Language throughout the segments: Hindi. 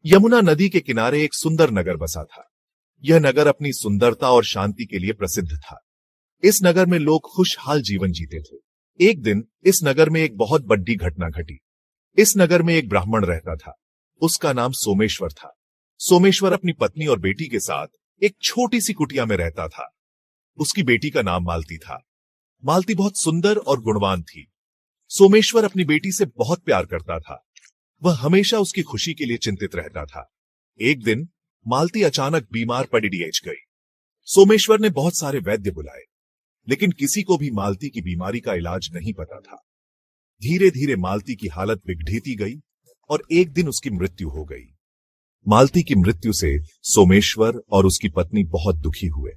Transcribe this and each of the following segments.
यमुना नदी के किनारे एक सुंदर नगर बसा था। यह नगर अपनी सुंदरता और शांति के लिए प्रसिद्ध था। इस नगर में लोग खुशहाल जीवन जीते थे। एक दिन इस नगर में एक बहुत बड़ी घटना घटी। इस नगर में एक ब्राह्मण रहता था। उसका नाम सोमेश्वर था। सोमेश्वर अपनी पत्नी और बेटी के साथ एक छोटी सी कुटिया में रहता था। उसकी बेटी का नाम मालती था। मालती बहुत सुंदर और गुणवान थी। सोमेश्वर अपनी बेटी से बहुत प्यार करता था। वह हमेशा उसकी खुशी के लिए चिंतित रहता था। एक दिन मालती अचानक बीमार पड़ी गई। सोमेश्वर ने बहुत सारे वैद्य बुलाए, लेकिन किसी को भी मालती की बीमारी का इलाज नहीं पता था। धीरे धीरे मालती की हालत बिगड़ती गई और एक दिन उसकी मृत्यु हो गई। मालती की मृत्यु से सोमेश्वर और उसकी पत्नी बहुत दुखी हुए।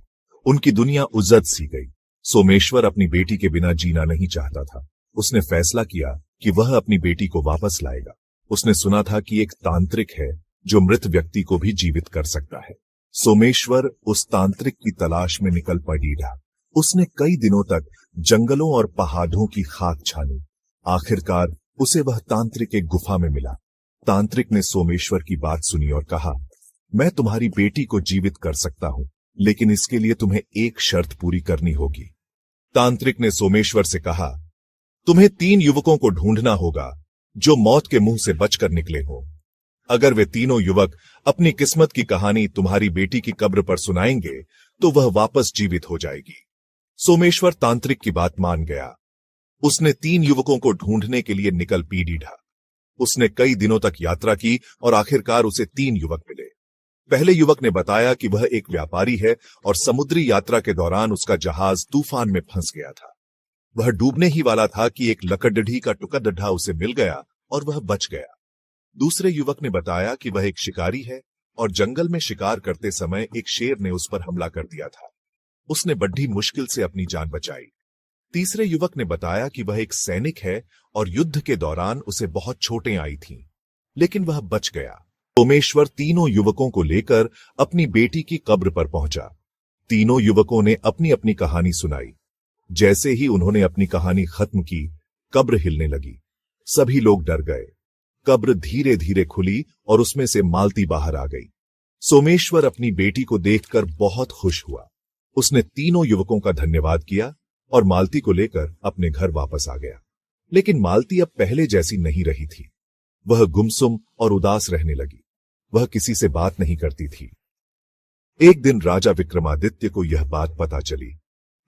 उनकी दुनिया उजड़ सी गई। सोमेश्वर अपनी बेटी के बिना जीना नहीं चाहता था। उसने फैसला किया कि वह अपनी बेटी को वापस लाएगा। उसने सुना था कि एक तांत्रिक है जो मृत व्यक्ति को भी जीवित कर सकता है। सोमेश्वर उस तांत्रिक की तलाश में निकल पड़ा। उसने कई दिनों तक जंगलों और पहाड़ों की खाक छानी। आखिरकार उसे वह तांत्रिक एक गुफा में मिला। तांत्रिक ने सोमेश्वर की बात सुनी और कहा, मैं तुम्हारी बेटी को जीवित कर सकता हूं, लेकिन इसके लिए तुम्हें एक शर्त पूरी करनी होगी। तांत्रिक ने सोमेश्वर से कहा, तुम्हें 3 युवकों को ढूंढना होगा जो मौत के मुंह से बचकर निकले हो। अगर वे तीनों युवक अपनी किस्मत की कहानी तुम्हारी बेटी की कब्र पर सुनाएंगे तो वह वापस जीवित हो जाएगी। सोमेश्वर तांत्रिक की बात मान गया। उसने 3 युवकों को ढूंढने के लिए निकल पीढ़ा। उसने कई दिनों तक यात्रा की और आखिरकार उसे 3 युवक मिले। पहले युवक ने बताया कि वह एक व्यापारी है और समुद्री यात्रा के दौरान उसका जहाज तूफान में फंस गया था। वह डूबने ही वाला था कि एक लकड़ढी का टुकड़ा उसे मिल गया और वह बच गया। दूसरे युवक ने बताया कि वह एक शिकारी है और जंगल में शिकार करते समय एक शेर ने उस पर हमला कर दिया था। उसने बड़ी मुश्किल से अपनी जान बचाई। तीसरे युवक ने बताया कि वह एक सैनिक है और युद्ध के दौरान उसे बहुत चोटें आई थीं, लेकिन वह बच गया। सोमेश्वर तीनों युवकों को लेकर अपनी बेटी की कब्र पर पहुंचा। तीनों युवकों ने अपनी अपनी कहानी सुनाई। जैसे ही उन्होंने अपनी कहानी खत्म की, कब्र हिलने लगी। सभी लोग डर गए। कब्र धीरे धीरे खुली और उसमें से मालती बाहर आ गई। सोमेश्वर अपनी बेटी को देखकर बहुत खुश हुआ। उसने तीनों युवकों का धन्यवाद किया और मालती को लेकर अपने घर वापस आ गया। लेकिन मालती अब पहले जैसी नहीं रही थी। वह गुमसुम और उदास रहने लगी। वह किसी से बात नहीं करती थी। एक दिन राजा विक्रमादित्य को यह बात पता चली।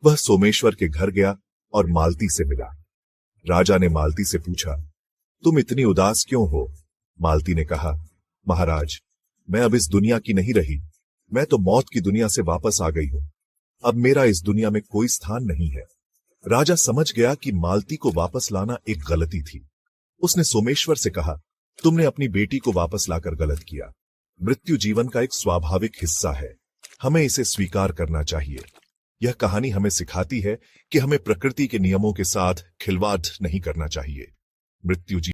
वह सोमेश्वर के घर गया और मालती से मिला। राजा ने मालती से पूछा, तुम इतनी उदास क्यों हो? मालती ने कहा, महाराज, मैं अब इस दुनिया की नहीं रही। मैं तो मौत की दुनिया से वापस आ गई हूं। अब मेरा इस दुनिया में कोई स्थान नहीं है। राजा समझ गया कि मालती को वापस लाना एक गलती थी। उसने सोमेश्वर से कहा, तुमने अपनी बेटी को वापस लाकर गलत किया। मृत्यु जीवन का एक स्वाभाविक हिस्सा है। हमें इसे स्वीकार करना चाहिए। यह कहानी हमें सिखाती है कि हमें प्रकृति के नियमों के साथ खिलवाड़ नहीं करना चाहिए। मृत्यु